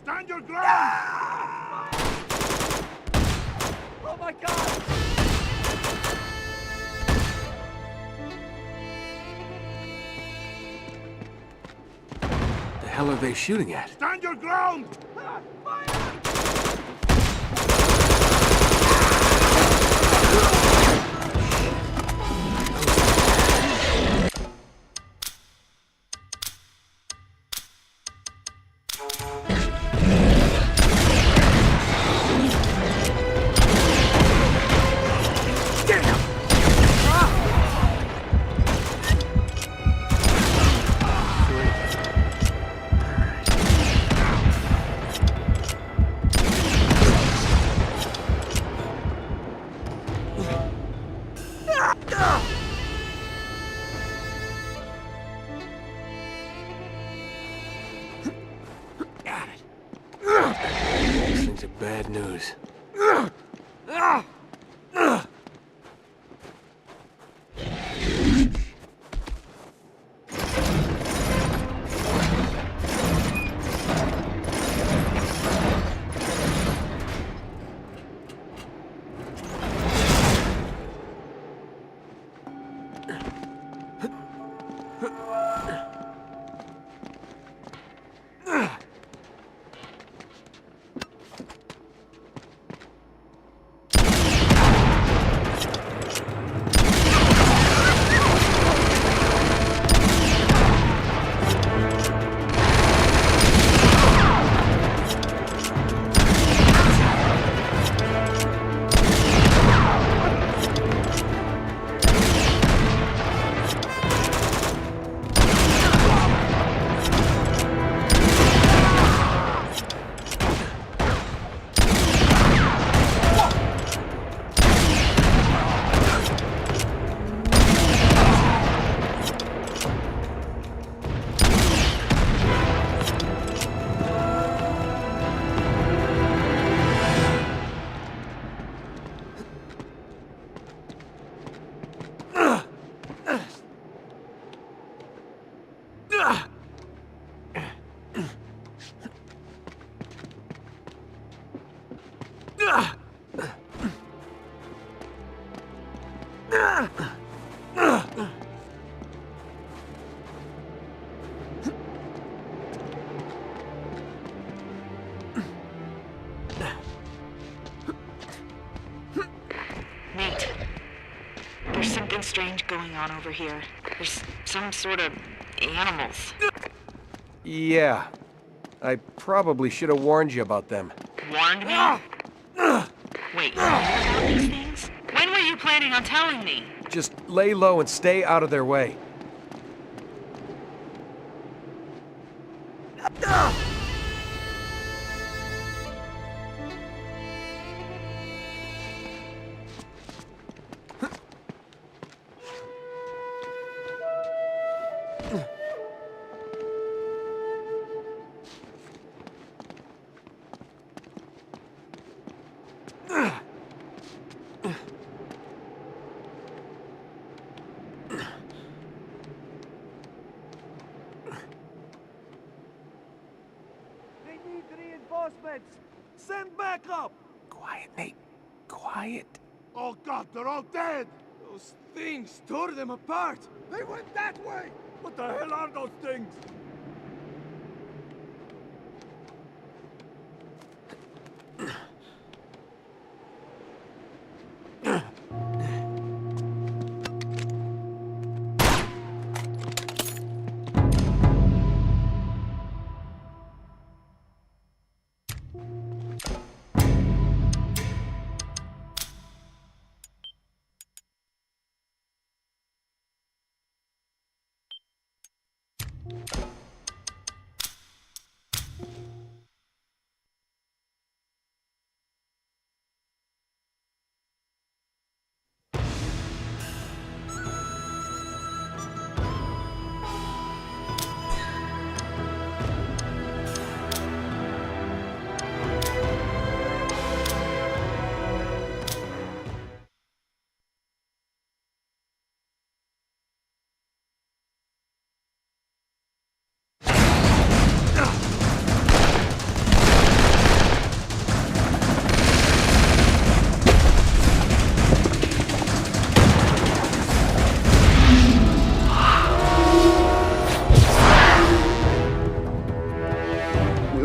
Stand your ground! Oh my God! The hell are they shooting at? Stand your ground! These things are bad news. Nate, there's something strange going on over here. There's some sort of animals. Yeah. I probably should have warned you about them. Warned me? Wait, you knew about these things? When were you planning on telling me? Just lay low and stay out of their way. Reinforcements! Send backup! Quiet, Nate. Quiet. Oh God, they're all dead! Those things tore them apart! They went that way! What the hell are those things?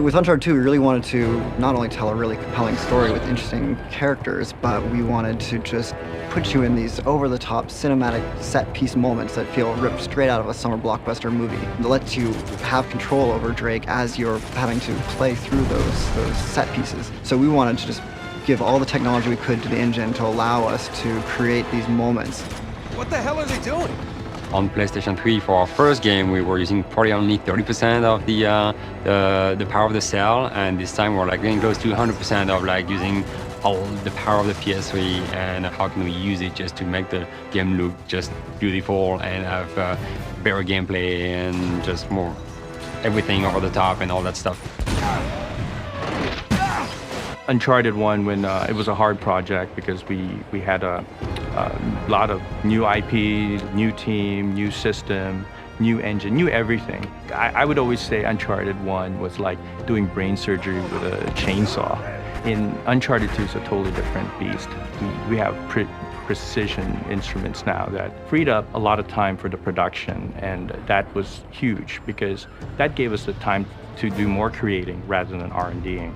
With Uncharted 2, we really wanted to not only tell a really compelling story with interesting characters, but we wanted to just put you in these over-the-top cinematic set-piece moments that feel ripped straight out of a summer blockbuster movie. That lets you have control over Drake as you're having to play through those set pieces. So we wanted to just give all the technology we could to the engine to allow us to create these moments. What the hell are they doing? On PlayStation 3 for our first game, we were using probably only 30% of the power of the cell, and this time we're like getting close to 100% of like using all the power of the PS3 and how can we use it just to make the game look just beautiful and have better gameplay and just more everything over the top and all that stuff. Uncharted 1, when it was a hard project because we had a lot of new IP, new team, new system, new engine, new everything. I would always say Uncharted 1 was like doing brain surgery with a chainsaw. In Uncharted 2 is a totally different beast. We have precision instruments now that freed up a lot of time for the production, and that was huge because that gave us the time to do more creating rather than R&Ding.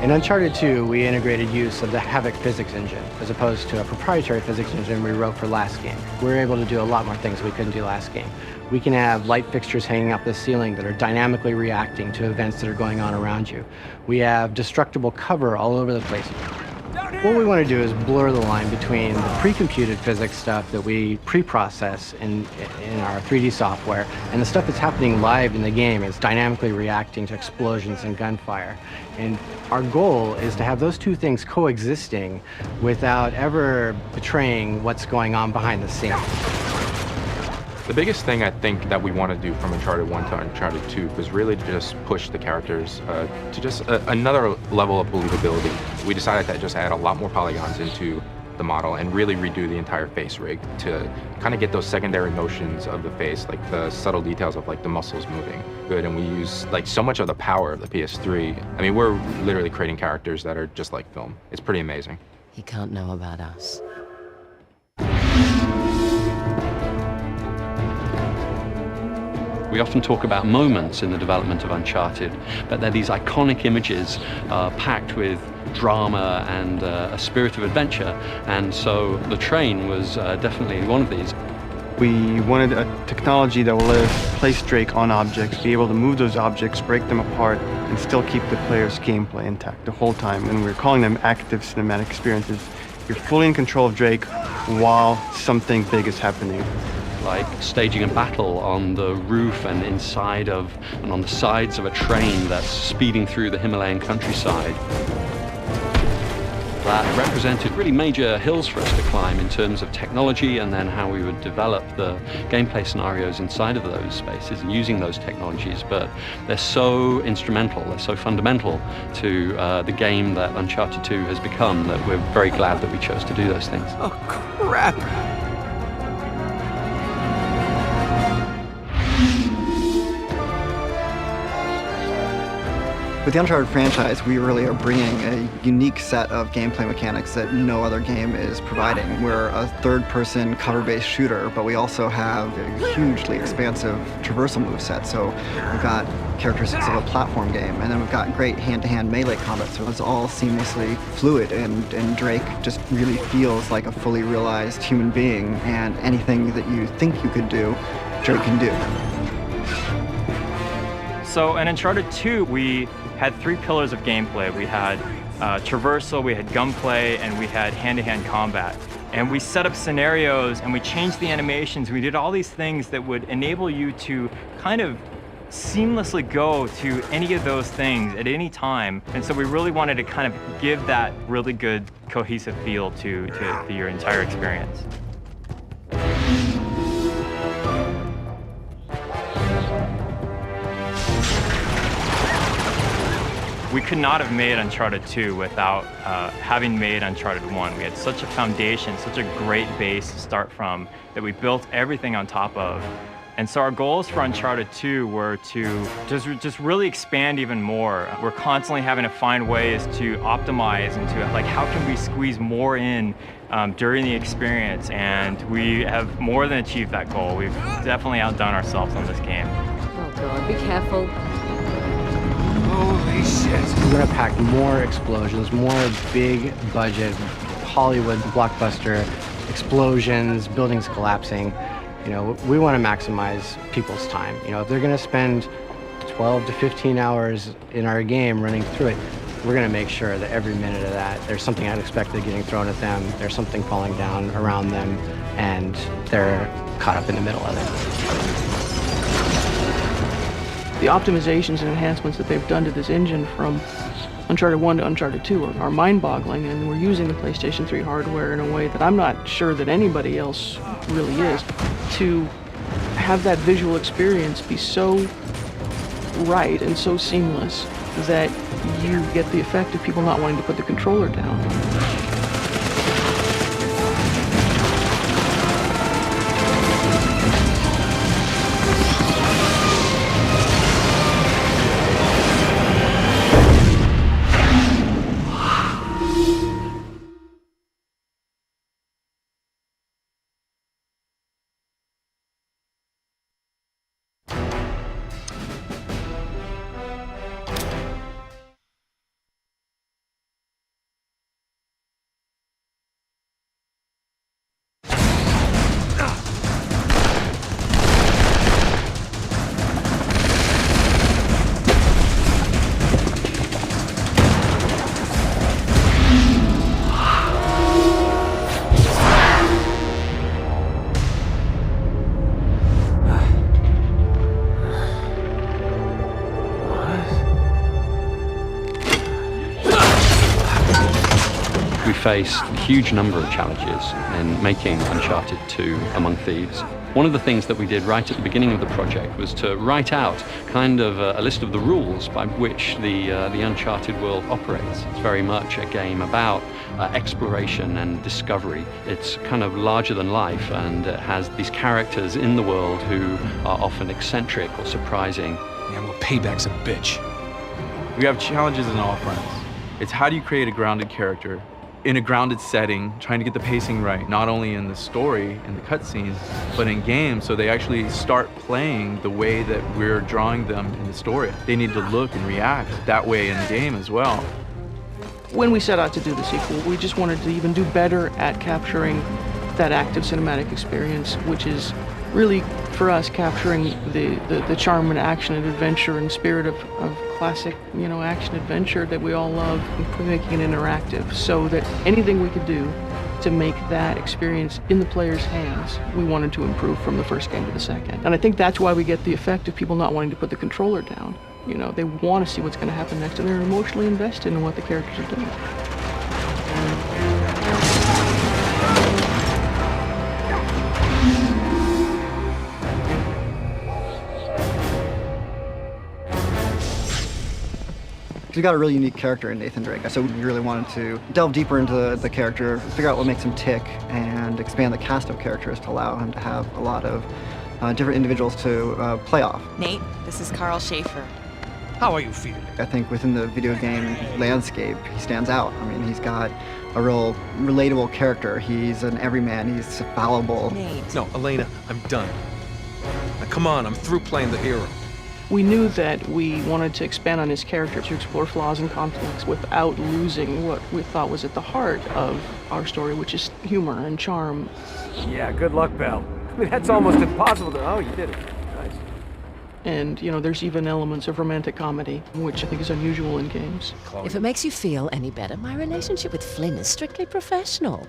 In Uncharted 2, we integrated use of the Havoc physics engine, as opposed to a proprietary physics engine we wrote for last game. We were able to do a lot more things we couldn't do last game. We can have light fixtures hanging up the ceiling that are dynamically reacting to events that are going on around you. We have destructible cover all over the place. What we want to do is blur the line between the pre-computed physics stuff that we pre-process in our 3D software and the stuff that's happening live in the game. It's dynamically reacting to explosions and gunfire. And our goal is to have those two things coexisting without ever betraying what's going on behind the scenes. The biggest thing I think that we want to do from Uncharted 1 to Uncharted 2 was really to just push the characters to just another level of believability. We decided to just add a lot more polygons into the model and really redo the entire face rig to kind of get those secondary motions of the face, like the subtle details of like the muscles moving good. And we use like so much of the power of the PS3. I mean, we're literally creating characters that are just like film. It's pretty amazing. He can't know about us. We often talk about moments in the development of Uncharted, but they're these iconic images packed with drama and a spirit of adventure, and so the train was definitely one of these. We wanted a technology that will let us place Drake on objects, be able to move those objects, break them apart, and still keep the player's gameplay intact the whole time, and we're calling them active cinematic experiences. You're fully in control of Drake while something big is happening. Like staging a battle on the roof and inside of and on the sides of a train that's speeding through the Himalayan countryside. That represented really major hills for us to climb in terms of technology, and then how we would develop the gameplay scenarios inside of those spaces and using those technologies. But they're so instrumental, they're so fundamental to the game that Uncharted 2 has become that we're very glad that we chose to do those things. Oh, crap! With the Uncharted franchise, we really are bringing a unique set of gameplay mechanics that no other game is providing. We're a third-person cover-based shooter, but we also have a hugely expansive traversal moveset. So we've got characteristics of a platform game, and then we've got great hand-to-hand melee combat, so it's all seamlessly fluid, and Drake just really feels like a fully realized human being, and anything that you think you could do, Drake can do. So in Uncharted 2, we had three pillars of gameplay. We had traversal, we had gunplay, and we had hand-to-hand combat. And we set up scenarios, and we changed the animations. We did all these things that would enable you to kind of seamlessly go to any of those things at any time. And so we really wanted to kind of give that really good cohesive feel to your entire experience. We could not have made Uncharted 2 without having made Uncharted 1. We had such a foundation, such a great base to start from that we built everything on top of. And so our goals for Uncharted 2 were to just really expand even more. We're constantly having to find ways to optimize and to like, how can we squeeze more in during the experience? And we have more than achieved that goal. We've definitely outdone ourselves on this game. Oh God, be careful. Holy shit! We're gonna pack more explosions, more big budget, Hollywood blockbuster explosions, buildings collapsing. You know, we want to maximize people's time. You know, if they're gonna spend 12 to 15 hours in our game running through it, we're gonna make sure that every minute of that, there's something unexpected getting thrown at them, there's something falling down around them, and they're caught up in the middle of it. The optimizations and enhancements that they've done to this engine from Uncharted 1 to Uncharted 2 are mind-boggling, and we're using the PlayStation 3 hardware in a way that I'm not sure that anybody else really is. To have that visual experience be so right and so seamless that you get the effect of people not wanting to put the controller down. We faced a huge number of challenges in making Uncharted 2 Among Thieves. One of the things that we did right at the beginning of the project was to write out kind of a list of the rules by which the Uncharted world operates. It's very much a game about exploration and discovery. It's kind of larger than life, and it has these characters in the world who are often eccentric or surprising. Yeah, well, payback's a bitch. We have challenges on all fronts. It's how do you create a grounded character in a grounded setting, trying to get the pacing right, not only in the story and the cutscenes, but in games, so they actually start playing the way that we're drawing them in the story. They need to look and react that way in the game as well. When we set out to do the sequel, we just wanted to even do better at capturing that active cinematic experience, which is really, for us, capturing the charm and action and adventure and spirit of classic, action adventure that we all love, and making it interactive, so that anything we could do to make that experience in the player's hands, we wanted to improve from the first game to the second. And I think that's why we get the effect of people not wanting to put the controller down. They want to see what's going to happen next, and they're emotionally invested in what the characters are doing. He's got a really unique character in Nathan Drake, so we really wanted to delve deeper into the character, figure out what makes him tick, and expand the cast of characters to allow him to have a lot of different individuals to play off. Nate, this is Carl Schaefer. How are you feeling? I think within the video game landscape, he stands out. I mean, he's got a real relatable character. He's an everyman. He's fallible. Nate. No, Elena, I'm done. Now, come on, I'm through playing the hero. We knew that we wanted to expand on his character, to explore flaws and conflicts without losing what we thought was at the heart of our story, which is humor and charm. Yeah, good luck, pal. I mean, that's almost impossible to... Oh, you did it. Nice. And, there's even elements of romantic comedy, which I think is unusual in games. If it makes you feel any better, my relationship with Flynn is strictly professional.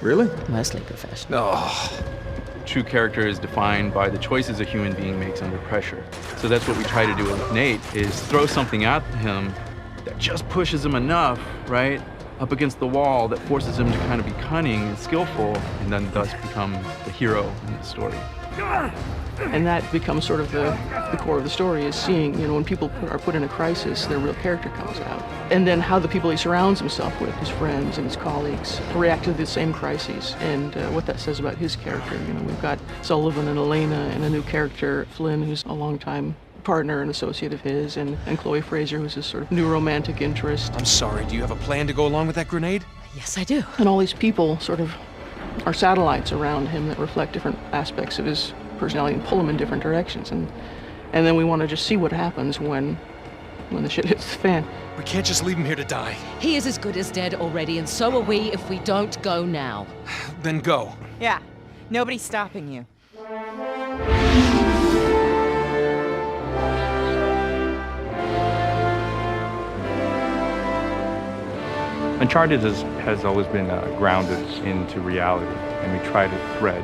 Really? Mostly professional. Oh. True character is defined by the choices a human being makes under pressure. So that's what we try to do with Nate, is throw something at him that just pushes him enough, right, up against the wall, that forces him to kind of be cunning and skillful, and then thus become the hero in the story. And that becomes sort of the core of the story, is seeing, when people are put in a crisis, their real character comes out. And then how the people he surrounds himself with, his friends and his colleagues, react to the same crises, and what that says about his character. We've got Sullivan and Elena and a new character, Flynn, who's a longtime partner and associate of his, and Chloe Fraser, who's his sort of new romantic interest. I'm sorry, do you have a plan to go along with that grenade? Yes, I do. And all these people sort of are satellites around him that reflect different aspects of his personality and pull him in different directions. And then we want to just see what happens when the shit hits the fan. We can't just leave him here to die. He is as good as dead already, and so are we if we don't go now. Then go. Yeah, nobody's stopping you. Uncharted has always been grounded into reality, and we try to thread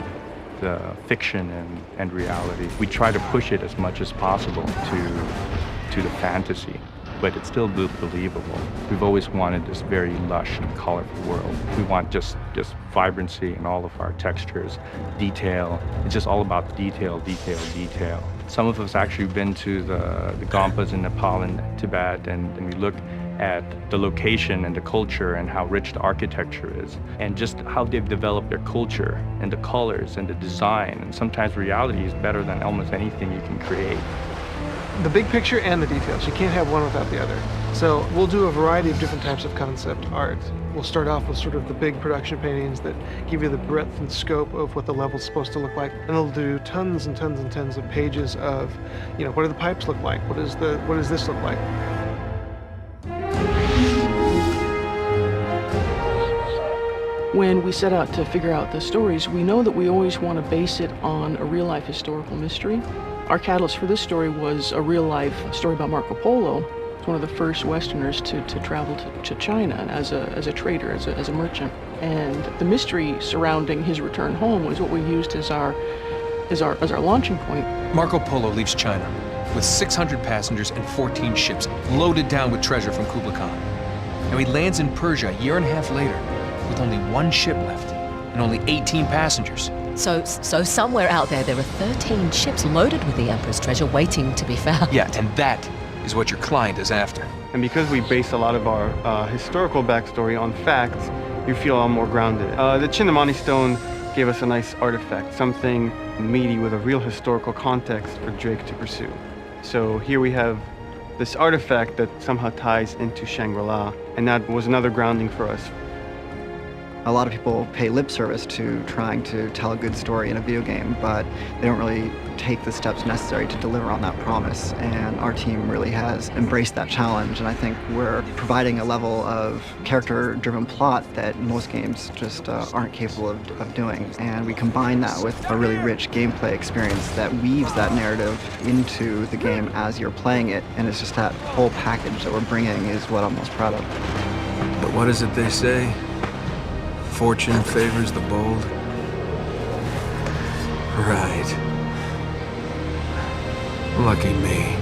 the fiction and reality. We try to push it as much as possible to the fantasy, but it's still believable. We've always wanted this very lush and colorful world. We want just vibrancy in all of our textures, detail. It's just all about detail, detail, detail. Some of us actually been to the Gompas in Nepal and Tibet, and we look at the location and the culture and how rich the architecture is, and just how they've developed their culture and the colors and the design. And sometimes reality is better than almost anything you can create. The big picture and the details. You can't have one without the other. So we'll do a variety of different types of concept art. We'll start off with sort of the big production paintings that give you the breadth and scope of what the level's supposed to look like. And they'll do tons and tons and tons of pages of, what do the pipes look like? What does this look like? When we set out to figure out the stories, we know that we always want to base it on a real-life historical mystery. Our catalyst for this story was a real-life story about Marco Polo. He's one of the first Westerners to travel to China as a trader, as a merchant. And the mystery surrounding his return home was what we used as our launching point. Marco Polo leaves China with 600 passengers and 14 ships loaded down with treasure from Kublai Khan. Now he lands in Persia a year and a half later with only one ship left and only 18 passengers. So somewhere out there are 13 ships loaded with the Emperor's treasure waiting to be found. Yeah, and that is what your client is after. And because we base a lot of our historical backstory on facts, you feel a lot more grounded. The Chinamani stone gave us a nice artifact, something meaty with a real historical context for Drake to pursue. So here we have this artifact that somehow ties into Shangri-La, and that was another grounding for us. A lot of people pay lip service to trying to tell a good story in a video game, but they don't really take the steps necessary to deliver on that promise. And our team really has embraced that challenge, and I think we're providing a level of character-driven plot that most games just aren't capable of doing. And we combine that with a really rich gameplay experience that weaves that narrative into the game as you're playing it, and it's just that whole package that we're bringing is what I'm most proud of. But what is it they say? Fortune favors the bold. Right. Lucky me.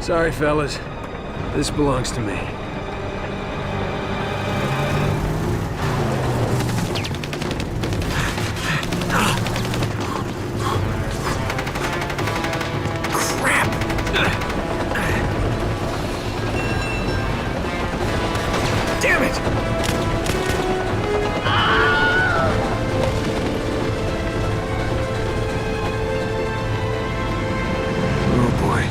Sorry, fellas. This belongs to me. Damn it! Oh boy.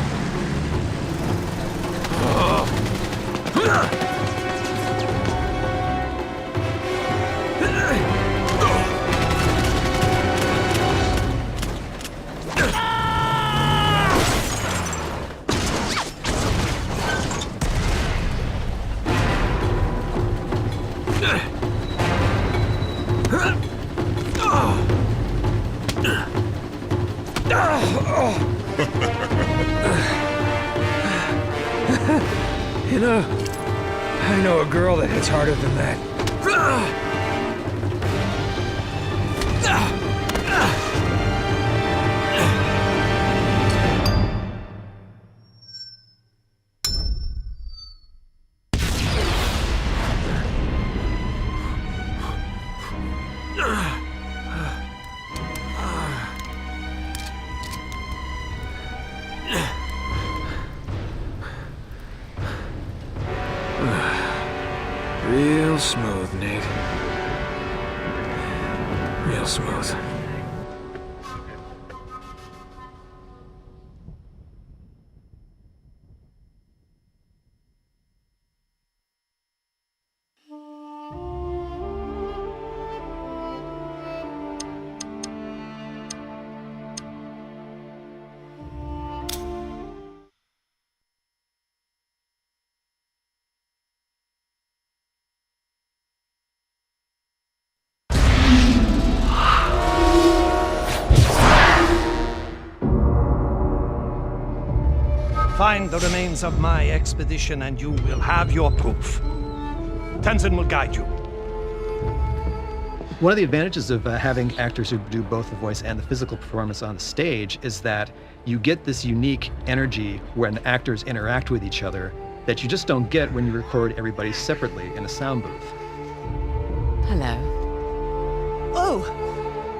You know, I know a girl that hits harder than that. Real smooth, Nate. Real smooth. Find the remains of my expedition and you will have your proof. Tenzin will guide you. One of the advantages of having actors who do both the voice and the physical performance on the stage is that you get this unique energy when actors interact with each other, that you just don't get when you record everybody separately in a sound booth. Hello. Oh!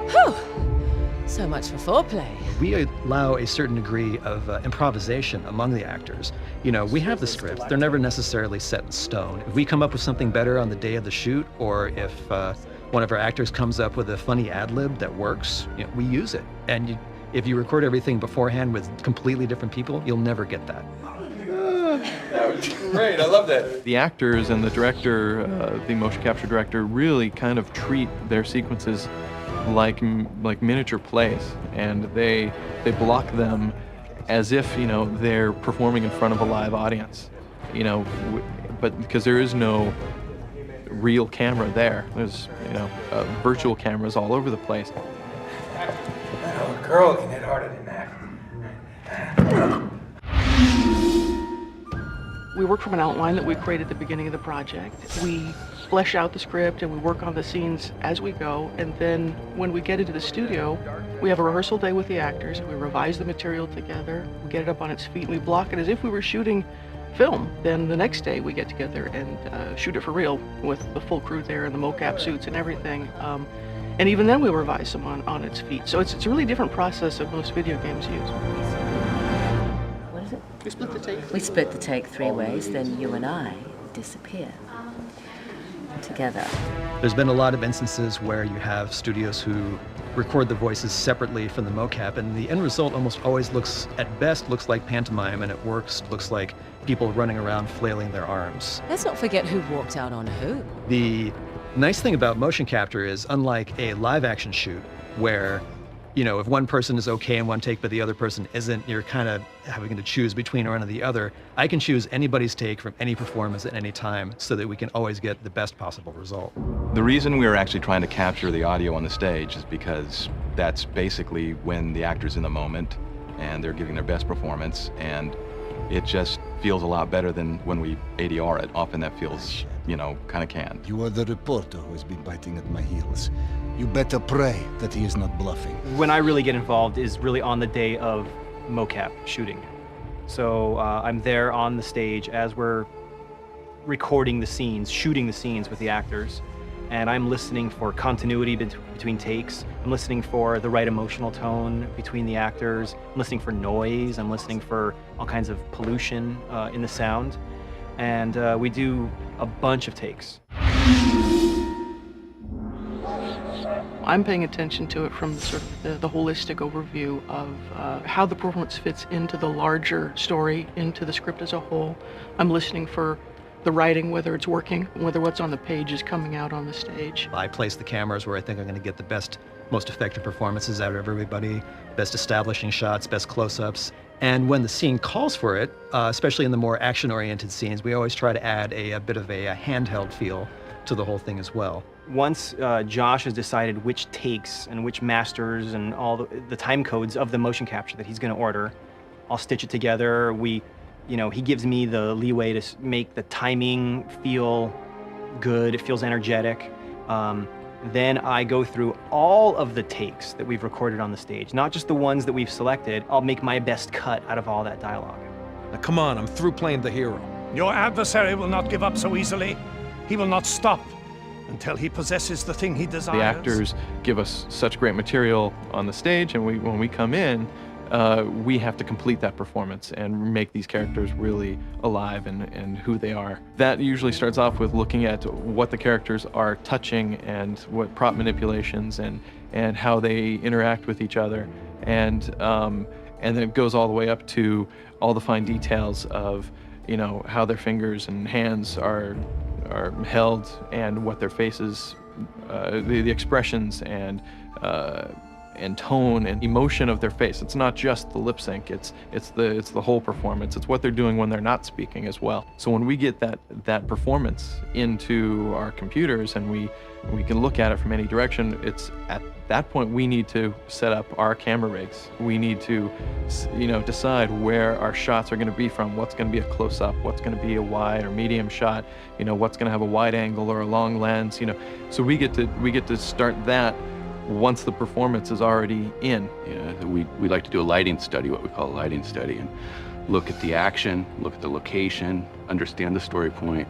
Whew! So much for foreplay. We allow a certain degree of improvisation among the actors. You know, we have the scripts. They're never necessarily set in stone. If we come up with something better on the day of the shoot, or if one of our actors comes up with a funny ad-lib that works, you know, we use it. And if you record everything beforehand with completely different people, you'll never get that. That was great. I love that. The actors and the director, the motion capture director, really kind of treat their sequences like miniature plays, and they block them as if, you know, they're performing in front of a live audience, you know, but because there is no real camera there. There's, you know, virtual cameras all over the place. A girl can hit harder than that. We work from an outline that we created at the beginning of the project. We flesh out the script and we work on the scenes as we go, and then when we get into the studio, we have a rehearsal day with the actors, we revise the material together, we get it up on its feet, and we block it as if we were shooting film. Then the next day we get together and shoot it for real with the full crew there and the mocap suits and everything. And even then we revise them on its feet. So it's a really different process than most video games use. What is it? We split the take. We split the take 3 ways, then you and I disappear. Together. There's been a lot of instances where you have studios who record the voices separately from the mocap, and the end result almost always looks, at best, looks like pantomime, and at worst looks like people running around flailing their arms. Let's not forget who walked out on who. The nice thing about motion capture is, unlike a live action shoot, where, you know, if one person is okay in one take but the other person isn't, you're kind of having to choose between one or the other. I can choose anybody's take from any performance at any time so that we can always get the best possible result. The reason we were actually trying to capture the audio on the stage is because that's basically when the actor's in the moment and they're giving their best performance, and it just feels a lot better than when we ADR it. Often that feels, you know, kind of canned. You are the reporter who has been biting at my heels. You better pray that he is not bluffing. When I really get involved is really on the day of mocap shooting. So I'm there on the stage as we're recording the scenes, shooting the scenes with the actors, and I'm listening for continuity between takes. I'm listening for the right emotional tone between the actors. I'm listening for noise. I'm listening for all kinds of pollution in the sound. And we do a bunch of takes. I'm paying attention to it from sort of the holistic overview of how the performance fits into the larger story, into the script as a whole. I'm listening for the writing, whether it's working, whether what's on the page is coming out on the stage. I place the cameras where I think I'm going to get the best, most effective performances out of everybody, best establishing shots, best close-ups. And when the scene calls for it, especially in the more action-oriented scenes, we always try to add a bit of a handheld feel to the whole thing as well. Once Josh has decided which takes and which masters and all the time codes of the motion capture that he's going to order, I'll stitch it together. He gives me the leeway to make the timing feel good. It feels energetic. Then I go through all of the takes that we've recorded on the stage, not just the ones that we've selected. I'll make my best cut out of all that dialogue. Now come on, I'm through playing the hero. Your adversary will not give up so easily. He will not stop until he possesses the thing he desires. The actors give us such great material on the stage, and when we come in, we have to complete that performance and make these characters really alive and who they are. That usually starts off with looking at what the characters are touching and what prop manipulations and how they interact with each other. And then it goes all the way up to all the fine details of, you know, how their fingers and hands are held and what their faces, the expressions and tone and emotion of their face. It's not just the lip sync, it's the whole performance. It's what they're doing when they're not speaking as well. So when we get that performance into our computers and we can look at it from any direction, it's at that point we need to set up our camera rigs. We need to, you know, decide where our shots are going to be from, what's going to be a close-up, what's going to be a wide or medium shot, you know, what's going to have a wide angle or a long lens, you know. So we get to start that once the performance is already in. Yeah, we like to do a lighting study, what we call a lighting study, and look at the action, look at the location, understand the story point,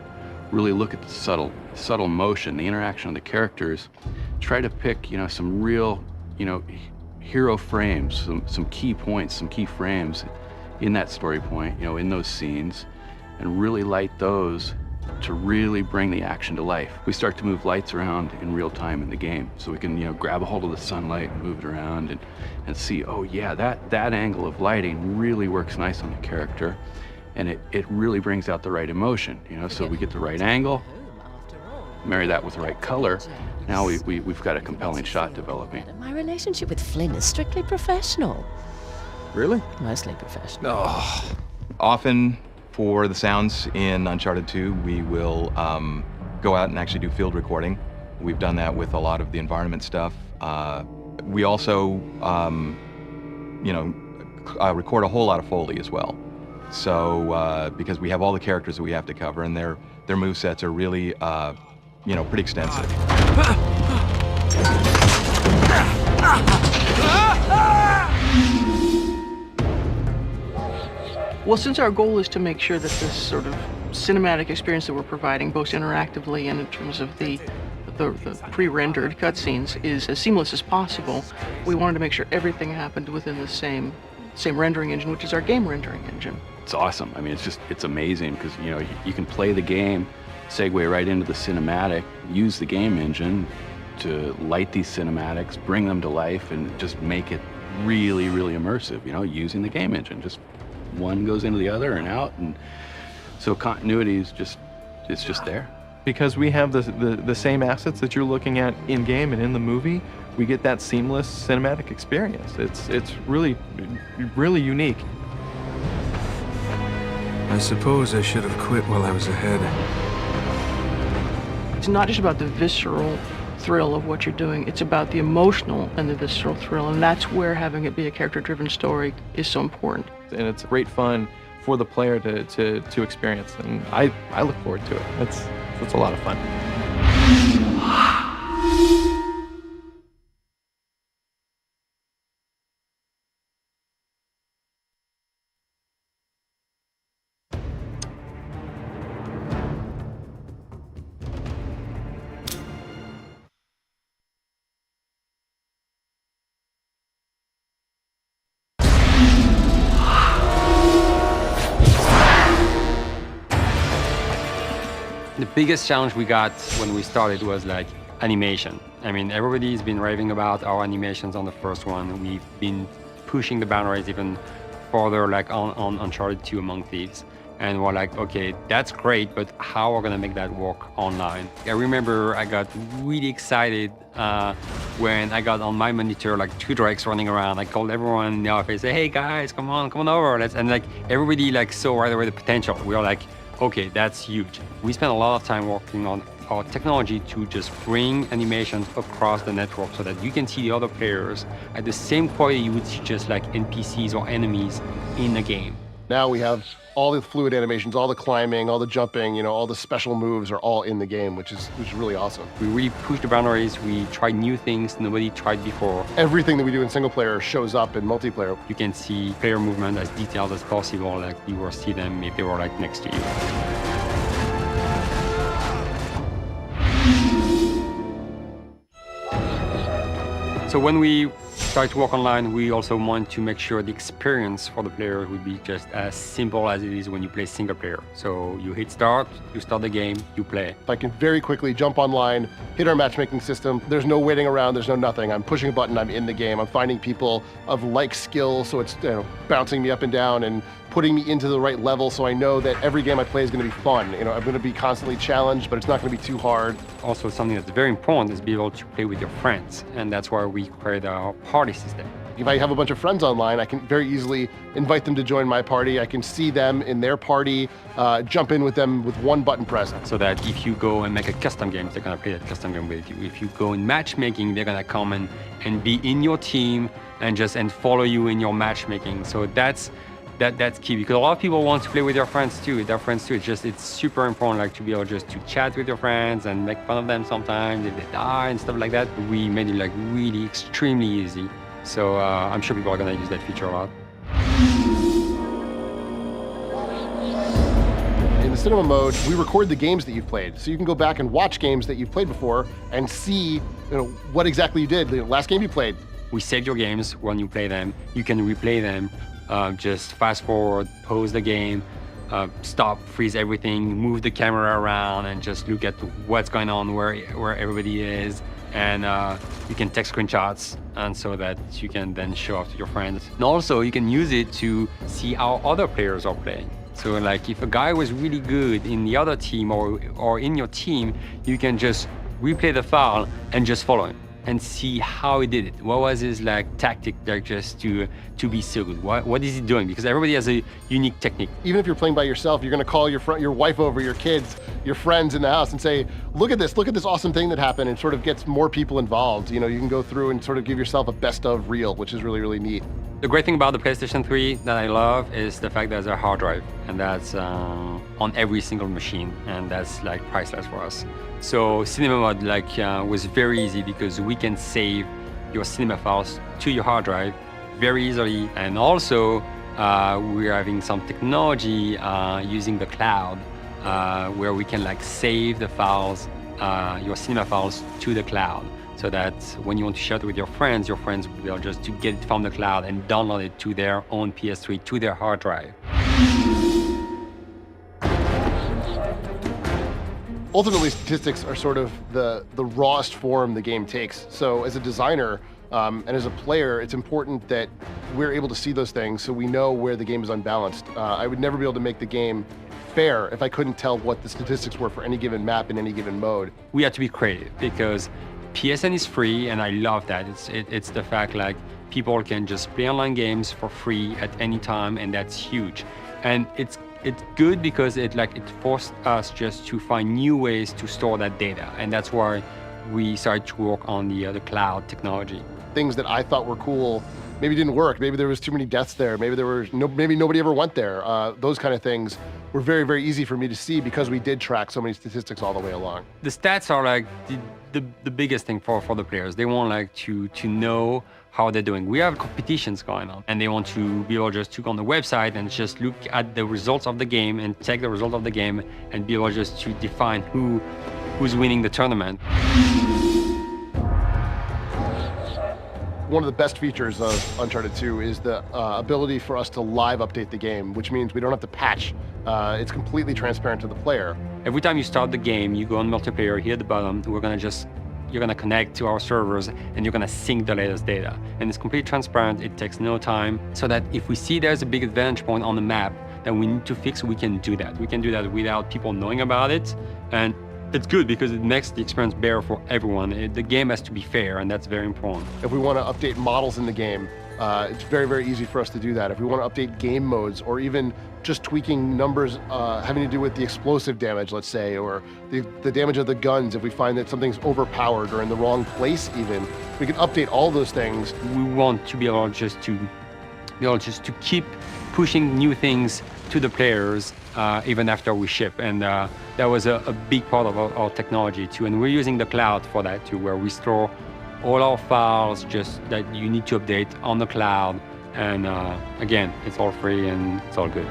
really look at the subtle motion, the interaction of the characters, try to pick, some real, hero frames, some key points, some key frames in that story point, in those scenes, and really light those to really bring the action to life. We start to move lights around in real time in the game, so we can, grab a hold of the sunlight and move it around and see, oh yeah, that angle of lighting really works nice on the character, and it really brings out the right emotion, so we get the right angle, marry that with the right color. Now we've got a compelling shot developing. My relationship with Flynn is strictly professional. Really? Mostly professional. Oh. Often for the sounds in Uncharted 2, we will go out and actually do field recording. We've done that with a lot of the environment stuff. We also, record a whole lot of Foley as well. So, because we have all the characters that we have to cover, and their movesets are really, pretty extensive. Well, since our goal is to make sure that this sort of cinematic experience that we're providing, both interactively and in terms of the pre-rendered cutscenes, is as seamless as possible, we wanted to make sure everything happened within the same rendering engine, which is our game rendering engine. It's awesome. I mean, it's amazing because, you can play the game, segue right into the cinematic, use the game engine to light these cinematics, bring them to life, and just make it really, really immersive, using the game engine. Just one goes into the other and out, and so continuity is just there. Because we have the same assets that you're looking at in game and in the movie, we get that seamless cinematic experience. It's really, really unique. I suppose I should have quit while I was ahead. It's not just about the visceral thrill of what you're doing, it's about the emotional and the visceral thrill, and that's where having it be a character-driven story is so important. And it's great fun for the player to experience, and I look forward to it. It's a lot of fun. The biggest challenge we got when we started was like animation. I mean, everybody's been raving about our animations on the first one. We've been pushing the boundaries even further, like on Uncharted 2 Among Thieves. And we're like, okay, that's great, but how are we gonna make that work online? I remember I got really excited when I got on my monitor like 2 drakes running around. I called everyone in the office, say, hey guys, come on over. And like everybody like saw right away the potential. We were like, okay, that's huge. We spent a lot of time working on our technology to just bring animations across the network so that you can see the other players at the same quality you would see just like NPCs or enemies in a game. Now we have all the fluid animations, all the climbing, all the jumping, all the special moves are all in the game, which is really awesome. We really pushed the boundaries. We tried new things nobody tried before. Everything that we do in single player shows up in multiplayer. You can see player movement as detailed as possible, like you will see them if they were like next to you. So when we start to work online, we also want to make sure the experience for the player would be just as simple as it is when you play single player. So you hit start, you start the game, you play. I can very quickly jump online, hit our matchmaking system. There's no waiting around, there's no nothing. I'm pushing a button, I'm in the game. I'm finding people of like skill, so it's bouncing me up and down and putting me into the right level, so I know that every game I play is going to be fun. I'm going to be constantly challenged, but it's not going to be too hard. Also, something that's very important is be able to play with your friends, and that's why we create our party system. If I have a bunch of friends online, I can very easily invite them to join my party. I can see them in their party, jump in with them with one button press. So that if you go and make a custom game, they're going to play that custom game with you. If you go in matchmaking, they're going to come and be in your team and follow you in your matchmaking. So that's key, because a lot of people want to play with their friends too. It's super important, to be able just to chat with your friends and make fun of them sometimes if they die and stuff like that. We made it really extremely easy. So I'm sure people are gonna use that feature a lot. cinema mode, we record the games that you've played. So you can go back and watch games that you've played before and see what exactly you did. The last game you played. We save your games when you play them. You can replay them, just fast forward, pause the game, stop, freeze everything, move the camera around, and just look at what's going on, where everybody is. And you can take screenshots, and so that you can then show off to your friends. And also, you can use it to see how other players are playing. So like if a guy was really good in the other team or in your team, you can just replay the file and just follow him and see how he did it. What was his tactic just to be so good? What is he doing? Because everybody has a unique technique. Even if you're playing by yourself, you're gonna call your wife over, your kids, your friends in the house and say, look at this awesome thing that happened, and sort of gets more people involved. You can go through and sort of give yourself a best of reel, which is really, really neat. The great thing about the PlayStation 3 that I love is the fact that there's a hard drive, and that's on every single machine, and that's priceless for us. So cinema mode was very easy because we can save your cinema files to your hard drive very easily, and also we're having some technology using the cloud where we can save the files, your cinema files, to the cloud. So that when you want to share it with your friends will be able just to get it from the cloud and download it to their own PS3, to their hard drive. Ultimately, statistics are sort of the rawest form the game takes. So as a designer and as a player, it's important that we're able to see those things so we know where the game is unbalanced. I would never be able to make the game fair if I couldn't tell what the statistics were for any given map in any given mode. We have to be creative because PSN is free, and I love that. It's the fact people can just play online games for free at any time, and that's huge. And it's good because it forced us just to find new ways to store that data, and that's why we started to work on the cloud technology. Things that I thought were cool maybe didn't work. Maybe there was too many deaths there. Maybe maybe nobody ever went there. Those kind of things were very, very easy for me to see because we did track so many statistics all the way along. The stats are the biggest thing for the players. They want to know how they're doing. We have competitions going on, and they want to be able just to go on the website and just look at the results of the game and take the result of the game and be able just to define who's winning the tournament. One of the best features of Uncharted 2 is the ability for us to live update the game, which means we don't have to patch. It's completely transparent to the player. Every time you start the game, you go on multiplayer. Here at the bottom, you're gonna connect to our servers, and you're gonna sync the latest data. And it's completely transparent. It takes no time, so that if we see there's a big advantage point on the map that we need to fix, we can do that. We can do that without people knowing about it, and it's good because it makes the experience better for everyone. The game has to be fair, and that's very important. If we want to update models in the game, it's very, very easy for us to do that. If we want to update game modes, or even just tweaking numbers having to do with the explosive damage, let's say, or the damage of the guns, if we find that something's overpowered or in the wrong place even, we can update all those things. We want to be able just to keep pushing new things to the players even after we ship, and that was a big part of our technology too, and we're using the cloud for that too, where we store all our files just that you need to update on the cloud, and again, it's all free and it's all good.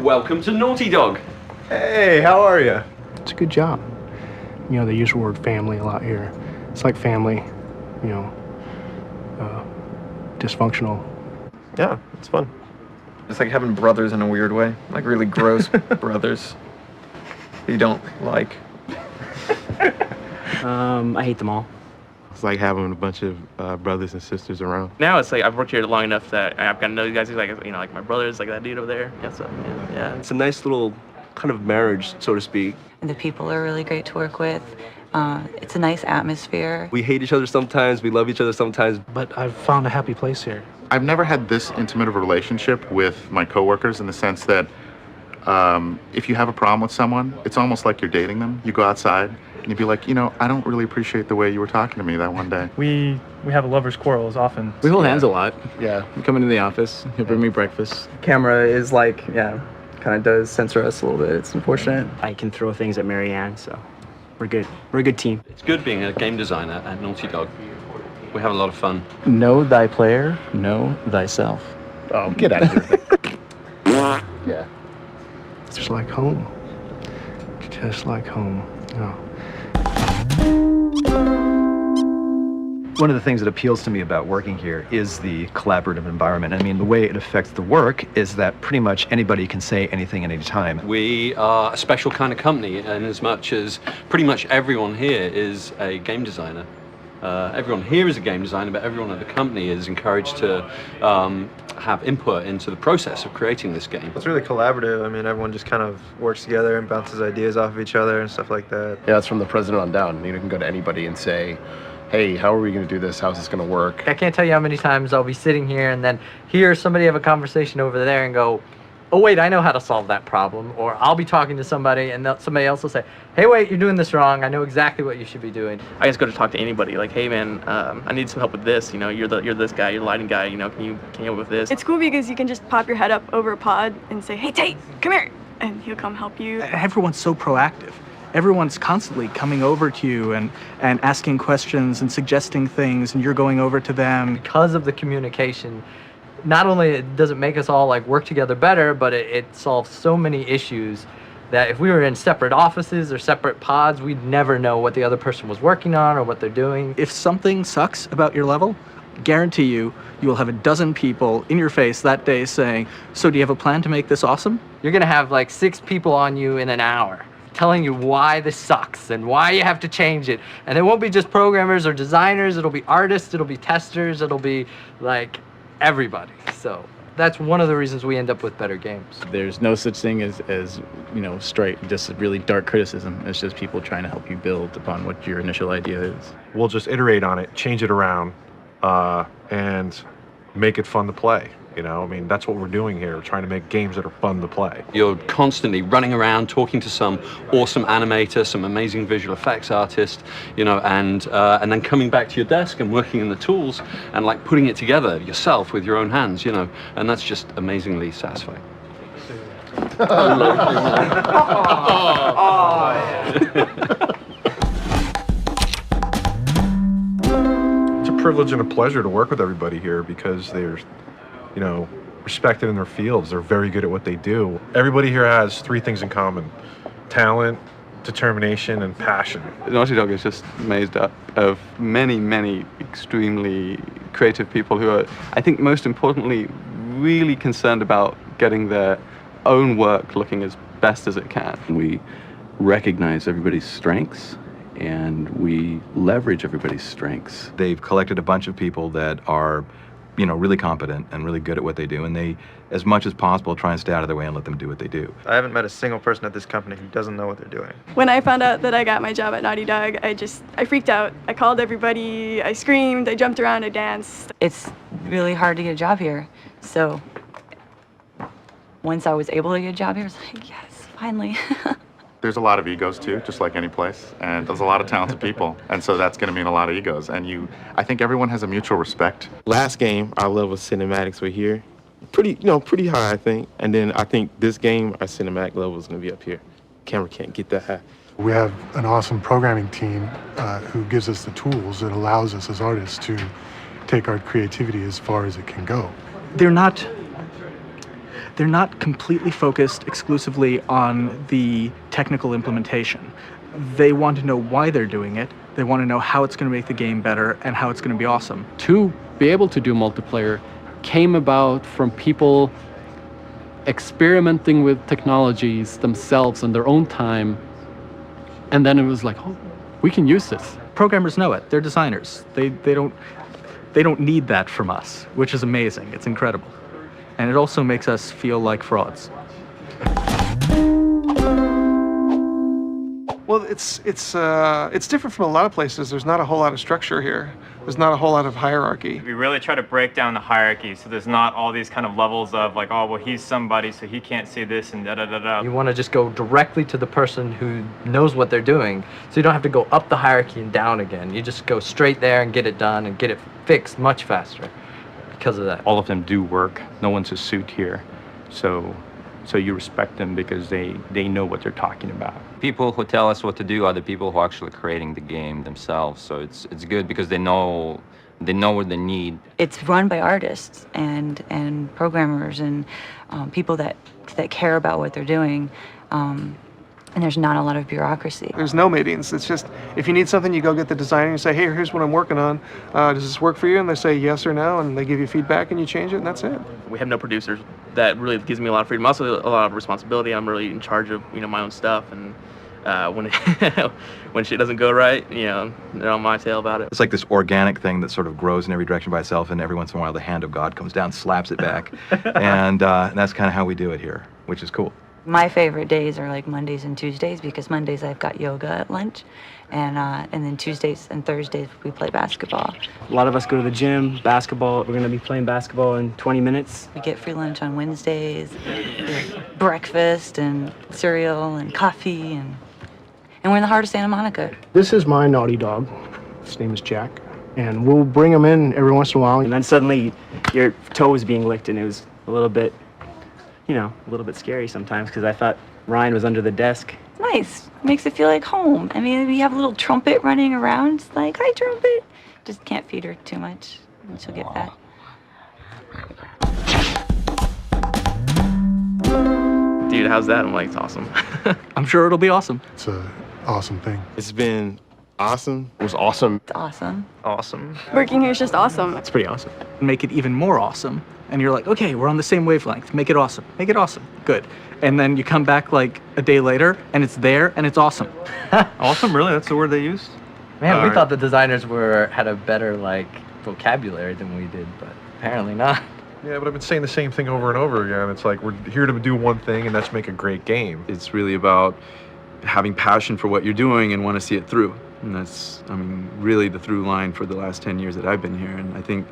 Welcome to Naughty Dog. Hey, how are you? It's a good job. You know, they use the word family a lot here. It's like family, you know, dysfunctional. Yeah, it's fun. It's like having brothers in a weird way, like really gross brothers. you don't like? I hate them all. It's like having a bunch of brothers and sisters around. Now it's like I've worked here long enough that I've got to know these guys. Like, you know, like my brothers, like that dude over there. Yeah, so, yeah. It's a nice little kind of marriage, so to speak. And the people are really great to work with. It's a nice atmosphere. We hate each other sometimes, we love each other sometimes. But I've found a happy place here. I've never had this intimate of a relationship with my coworkers in the sense that if you have a problem with someone, it's almost like you're dating them. You go outside and you'd be like, you know, I don't really appreciate the way you were talking to me that one day. We have a lover's quarrel as often. We hold hands a lot. Yeah. We come into the office, he'll bring me breakfast. Camera is like, kind of does censor us a little bit. It's unfortunate. I can throw things at Marianne, so we're good. We're a good team. It's good being a game designer at Naughty Dog. We have a lot of fun. Know thy player, know thyself. Oh, get out of here. Yeah. It's just like home. Just like home. Oh. One of the things that appeals to me about working here is the collaborative environment. I mean, the way it affects the work is that pretty much anybody can say anything at any time. We are a special kind of company, and as much as pretty much everyone here is a game designer. Everyone here is a game designer, but everyone at the company is encouraged to have input into the process of creating this game. It's really collaborative. I mean, everyone just kind of works together and bounces ideas off of each other and stuff like that. Yeah, it's from the president on down. You can go to anybody and say, hey, how are we going to do this? How's this going to work? I can't tell you how many times I'll be sitting here and then hear somebody have a conversation over there and go, oh wait, I know how to solve that problem. Or I'll be talking to somebody and somebody else will say, hey wait, you're doing this wrong. I know exactly what you should be doing. I just go to talk to anybody. Like, hey man, I need some help with this. You know, you're this guy, you're the lighting guy. You know, can you help with this? It's cool because you can just pop your head up over a pod and say, hey Tate, come here, and he'll come help you. Everyone's so proactive. Everyone's constantly coming over to you and asking questions and suggesting things, and you're going over to them. Because of the communication, not only does it make us all like work together better, but it solves so many issues that if we were in separate offices or separate pods, we'd never know what the other person was working on or what they're doing. If something sucks about your level, guarantee you will have a dozen people in your face that day saying, so do you have a plan to make this awesome? You're gonna have like 6 people on you in an hour telling you why this sucks and why you have to change it. And it won't be just programmers or designers, it'll be artists, it'll be testers, it'll be like everybody. So that's one of the reasons we end up with better games. There's no such thing as you know, straight, just really dark criticism. It's just people trying to help you build upon what your initial idea is. We'll just iterate on it, change it around, and make it fun to play. You know, I mean, that's what we're doing here, trying to make games that are fun to play. You're constantly running around talking to some awesome animator, some amazing visual effects artist, you know, and then coming back to your desk and working in the tools and like putting it together yourself with your own hands, you know, and that's just amazingly satisfying. It's a privilege and a pleasure to work with everybody here because they're, you know, respected in their fields. They're very good at what they do. Everybody here has 3 things in common: talent, determination, and passion. Naughty Dog is just made up of many, many extremely creative people who are, I think most importantly, really concerned about getting their own work looking as best as it can. We recognize everybody's strengths and we leverage everybody's strengths. They've collected a bunch of people that are, you know, really competent and really good at what they do, and they, as much as possible, try and stay out of their way and let them do what they do. I haven't met a single person at this company who doesn't know what they're doing. When I found out that I got my job at Naughty Dog, I freaked out. I called everybody, I screamed, I jumped around, I danced. It's really hard to get a job here. So once I was able to get a job here, I was like, yes, finally. There's a lot of egos too, just like any place, and there's a lot of talented people, and so that's going to mean a lot of egos. And I think everyone has a mutual respect. Last game, our level of cinematics were here, pretty high, I think. And then I think this game, our cinematic level is going to be up here. Camera can't get that high. We have an awesome programming team who gives us the tools that allows us as artists to take our creativity as far as it can go. They're not completely focused exclusively on the technical implementation. They want to know why they're doing it. They want to know how it's going to make the game better and how it's going to be awesome. To be able to do multiplayer came about from people experimenting with technologies themselves in their own time And then it was like, oh, we can use this. Programmers know it. They're designers. They don't need that from us, which is amazing. It's incredible. And it also makes us feel like frauds. Well, it's different from a lot of places. There's not a whole lot of structure here. There's not a whole lot of hierarchy. We really try to break down the hierarchy so there's not all these kind of levels of like, oh, well, he's somebody, so he can't say this and da-da-da-da. You want to just go directly to the person who knows what they're doing, so you don't have to go up the hierarchy and down again. You just go straight there and get it done and get it fixed much faster because of that. All of them do work. No one's a suit here. So you respect them because they know what they're talking about. People who tell us what to do are the people who are actually creating the game themselves. So it's good because they know what they need. It's run by artists and programmers and people that care about what they're doing. And there's not a lot of bureaucracy. There's no meetings. It's just, if you need something, you go get the designer and you say, hey, here's what I'm working on. Does this work for you? And they say yes or no, and they give you feedback and you change it, and that's it. We have no producers. That really gives me a lot of freedom. Also a lot of responsibility. I'm really in charge of, my own stuff, and when shit doesn't go right, they're on my tail about it. It's like this organic thing that sort of grows in every direction by itself, and every once in a while the hand of God comes down, slaps it back. And that's kind of how we do it here, which is cool. My favorite days are like Mondays and Tuesdays, because Mondays I've got yoga at lunch, and then Tuesdays and Thursdays we play basketball. A lot of us go to the gym, basketball. We're going to be playing basketball in 20 minutes. We get free lunch on Wednesdays, breakfast and cereal and coffee, and we're in the heart of Santa Monica. This is my naughty dog. His name is Jack, and we'll bring him in every once in a while. And then suddenly your toe was being licked, and it was a little bit, a little bit scary sometimes, because I thought Ryan was under the desk. Nice. Makes it feel like home. I mean, we have a little trumpet running around. It's like, hi, trumpet. Just can't feed her too much, and she'll get fat. Dude, how's that? I'm like, it's awesome. I'm sure it'll be awesome. It's an awesome thing. It's been awesome. It was awesome. It's awesome. Awesome. Working here is just awesome. It's pretty awesome. Make it even more awesome. And you're like, okay, we're on the same wavelength. Make it awesome. Make it awesome. Good. And then you come back like a day later, and it's there, and it's awesome. Awesome, really? That's the word they used? Man, we thought the designers had a better vocabulary than we did, but apparently not. Yeah, but I've been saying the same thing over and over again. It's like, we're here to do one thing, and that's make a great game. It's really about having passion for what you're doing and want to see it through. And that's, really the through line for the last 10 years that I've been here. And I think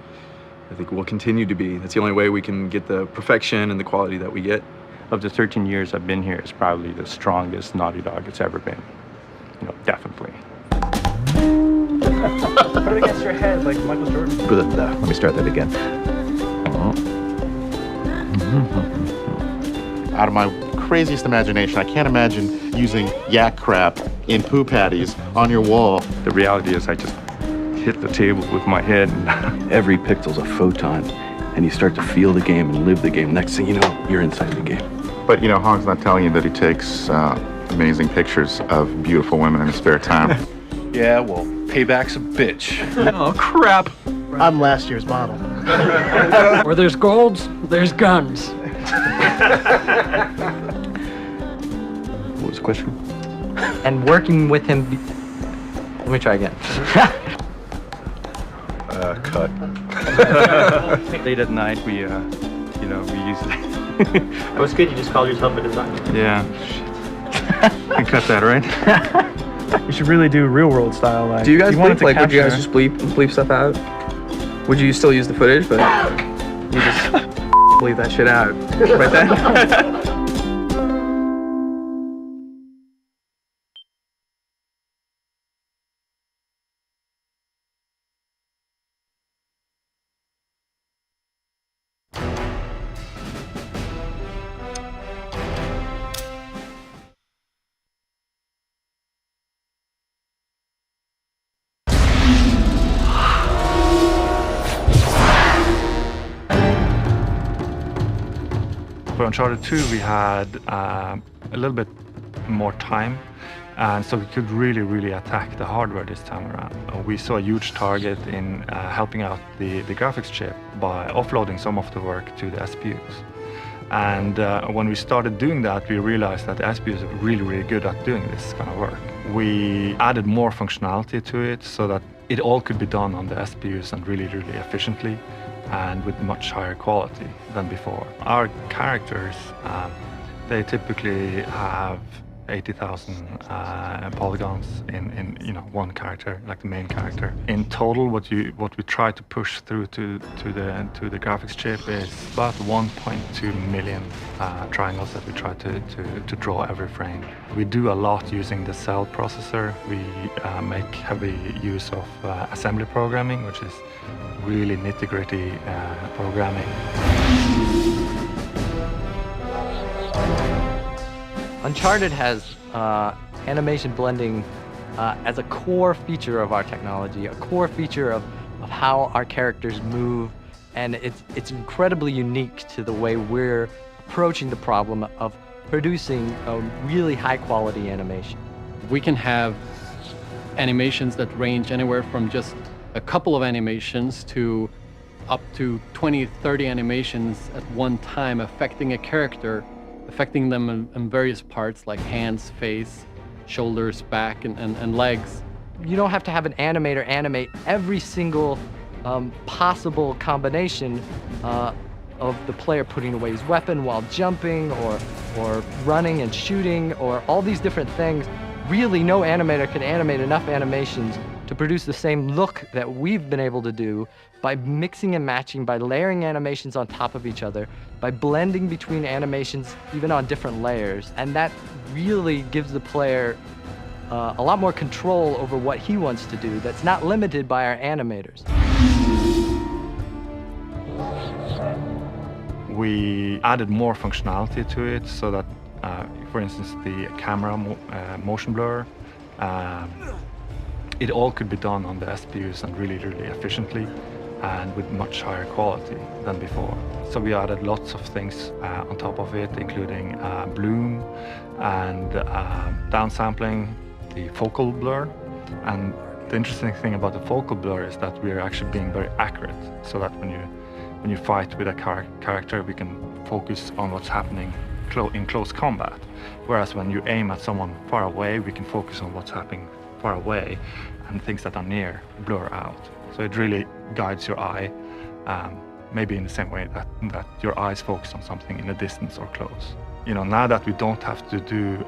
we'll continue to be. That's the only way we can get the perfection and the quality that we get. Of the 13 years I've been here, it's probably the strongest Naughty Dog it's ever been. Definitely. Put it against your head like Michael Jordan. Let me start that again. Out of my craziest imagination, I can't imagine using yak crap in poo patties on your wall. The reality is I just hit the table with my head. And every pixel's a photon, and you start to feel the game and live the game. Next thing you know, you're inside the game. But Hog's not telling you that he takes amazing pictures of beautiful women in his spare time. Yeah, well, payback's a bitch. Oh, crap. I'm last year's model. Where there's golds, there's guns. What was the question? And working with him. Let me try again. Cut. Late at night, we use it. It was good, you just called yourself a designer. Yeah. You can cut that, right? We should really do real world style. Do you guys bleep? Would you guys just bleep stuff out? Would you still use the footage, but you just bleep that shit out right then? For Uncharted 2, we had a little bit more time, and so we could really attack the hardware this time around. We saw a huge target in helping out the graphics chip by offloading some of the work to the SPUs. And when we started doing that, we realized that the SPUs are really good at doing this kind of work. We added more functionality to it so that it all could be done on the SPUs and really, really efficiently and with much higher quality than before. Our characters, they typically have 80,000 polygons in one character, like the main character. In total, what we try to push through to the graphics chip is about 1.2 million triangles that we try to draw every frame. We do a lot using the cell processor. We make heavy use of assembly programming, which is really nitty-gritty programming. Uncharted has animation blending as a core feature of our technology, a core feature of how our characters move, and it's incredibly unique to the way we're approaching the problem of producing a really high-quality animation. We can have animations that range anywhere from just a couple of animations to up to 20, 30 animations at one time affecting a character, affecting them in various parts like hands, face, shoulders, back, and legs. You don't have to have an animator animate every single possible combination of the player putting away his weapon while jumping or running and shooting or all these different things. Really, no animator can animate enough animations to produce the same look that we've been able to do by mixing and matching, by layering animations on top of each other, by blending between animations even on different layers. And that really gives the player a lot more control over what he wants to do that's not limited by our animators. We added more functionality to it so that, for instance, the camera motion blur, it all could be done on the SPUs and really, really efficiently and with much higher quality than before. So we added lots of things on top of it, including bloom and downsampling, the focal blur. And the interesting thing about the focal blur is that we're actually being very accurate, so that when you fight with a character, we can focus on what's happening in close combat. Whereas when you aim at someone far away, we can focus on what's happening far away, and things that are near blur out. So it really guides your eye, maybe in the same way that your eyes focus on something in the distance or close. Now that we don't have to do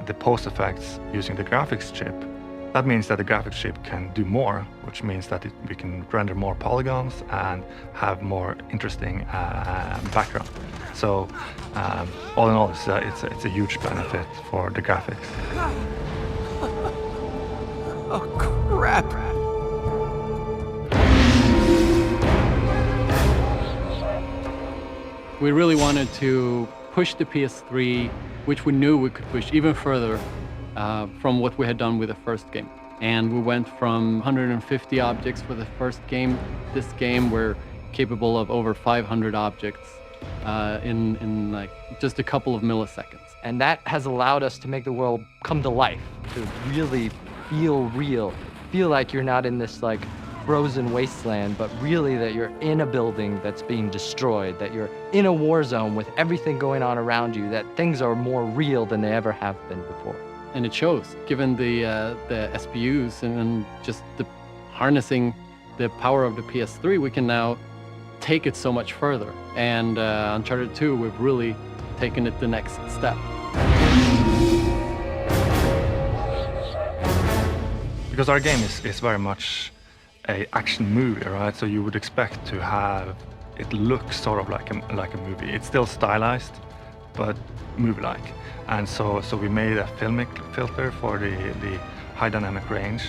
the post effects using the graphics chip, that means that the graphics chip can do more, which means that we can render more polygons and have more interesting background. So all in all, it's a huge benefit for the graphics. Oh, crap. We really wanted to push the PS3, which we knew we could push even further from what we had done with the first game. And we went from 150 objects for the first game. This game, we're capable of over 500 objects in like just a couple of milliseconds. And that has allowed us to make the world come to life, to really feel real, feel like you're not in this like frozen wasteland, but really that you're in a building that's being destroyed, that you're in a war zone with everything going on around you, that things are more real than they ever have been before. And it shows, given the SPUs and just the harnessing the power of the PS3, we can now take it so much further. And Uncharted 2, we've really taken it the next step. Because our game is very much an action movie, right? So you would expect to have it look sort of like a movie. It's still stylized, but movie-like. And so we made a filmic filter for the high dynamic range,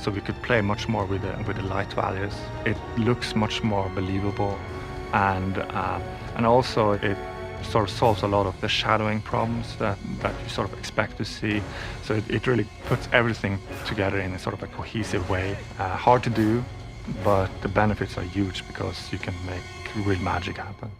so we could play much more with the light values. It looks much more believable, and also it sort of solves a lot of the shadowing problems that you sort of expect to see. So it really puts everything together in a sort of a cohesive way. Hard to do, but the benefits are huge because you can make real magic happen.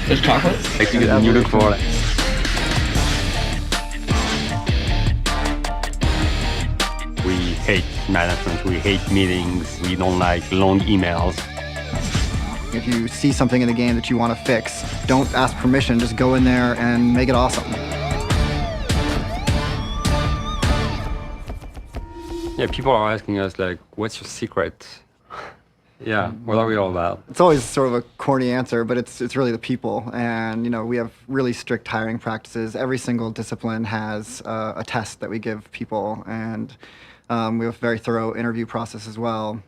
There's chocolate? You look for We hate management, we hate meetings, we don't like long emails. If you see something in the game that you want to fix, don't ask permission, just go in there and make it awesome. Yeah, people are asking us like, what's your secret? Yeah, what are we all about? It's always sort of a corny answer, but it's really the people. And, you know, we have really strict hiring practices. Every single discipline has a test that we give people, and we have a very thorough interview process as well.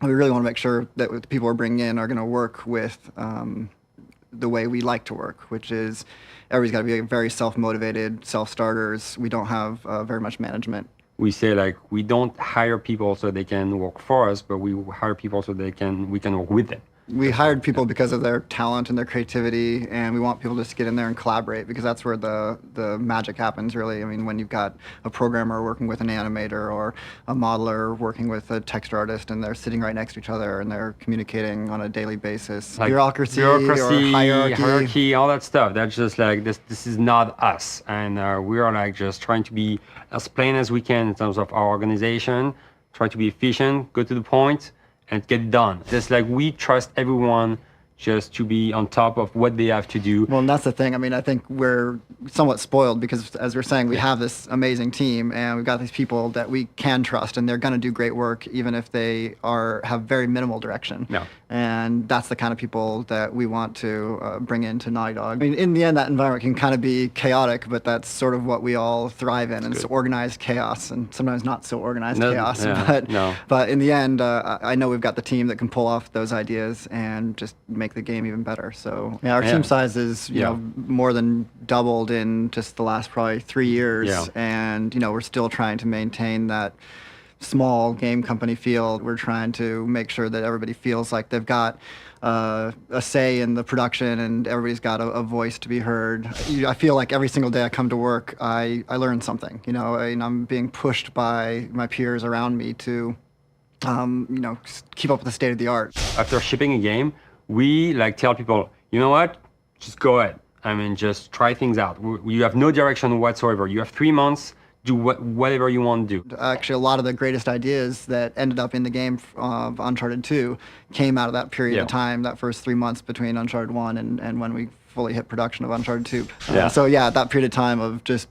We really want to make sure that the people we're bringing in are going to work with the way we like to work, which is everybody's got to be very self-motivated, self-starters. We don't have very much management. We say like, we don't hire people so they can work for us, but we hire people so we can work with them. We hired people because of their talent and their creativity, and we want people to just get in there and collaborate, because that's where the magic happens, really. I mean, when you've got a programmer working with an animator or a modeler working with a text artist, and they're sitting right next to each other and they're communicating on a daily basis. Like bureaucracy or hierarchy, all that stuff. That's just like, this is not us. And we are like just trying to be as plain as we can in terms of our organization, try to be efficient, go to the point, and get it done. Just like we trust everyone just to be on top of what they have to do. Well, and that's the thing. I mean, I think we're somewhat spoiled because, as we're saying, we have this amazing team, and we've got these people that we can trust, and they're going to do great work even if they have very minimal direction. Yeah. And that's the kind of people that we want to bring into Naughty Dog. I mean, in the end, that environment can kind of be chaotic, but that's sort of what we all thrive in, and it's organized chaos, and sometimes not so organized chaos. But in the end, I know we've got the team that can pull off those ideas and just make the game even better. So yeah, our team size is you know more than doubled in just the last probably 3 years, and you know we're still trying to maintain that small game company feel. We're trying to make sure that everybody feels like they've got a say in the production, and everybody's got a voice to be heard. I feel like every single day I come to work, I learn something. You know, and I'm being pushed by my peers around me to you know, keep up with the state of the art. After shipping a game, we like tell people, you know what, just go ahead. I mean, just try things out. You have no direction whatsoever. You have 3 months, do whatever you want to do. Actually, a lot of the greatest ideas that ended up in the game of Uncharted 2 came out of that period of time, that first 3 months between Uncharted 1 and when we fully hit production of Uncharted 2. So yeah, that period of time of just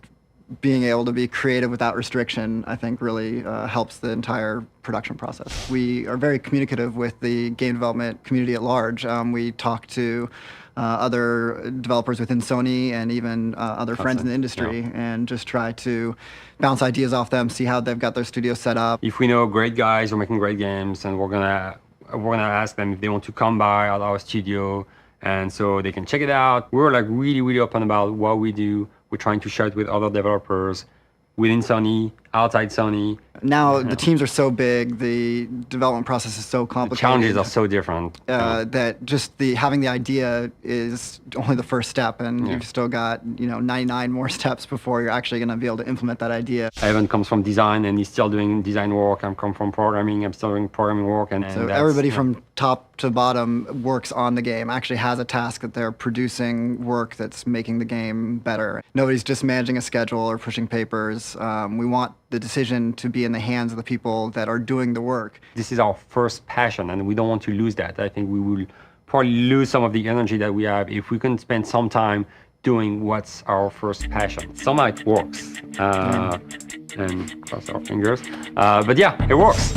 being able to be creative without restriction, I think really helps the entire production process. We are very communicative with the game development community at large. We talk to other developers within Sony and even other friends in the industry, and just try to bounce ideas off them, see how they've got their studio set up. If we know great guys who are making great games, and we're gonna ask them if they want to come by at our studio, and so they can check it out. We're like really open about what we do. We're trying to share it with other developers within Sony, outside Sony. Now the teams are so big, the development process is so complicated. The challenges are so different. That just having the idea is only the first step, and you've still got 99 more steps before you're actually going to be able to implement that idea. Evan comes from design, and he's still doing design work. I come from programming. I'm still doing programming work, and so everybody from top to bottom works on the game. Actually has a task that they're producing work that's making the game better. Nobody's just managing a schedule or pushing papers. We want the decision to be in the hands of the people that are doing the work. This is our first passion, and we don't want to lose that. I think we will probably lose some of the energy that we have if we can spend some time doing what's our first passion. Somehow it works, and cross our fingers. But yeah, it works.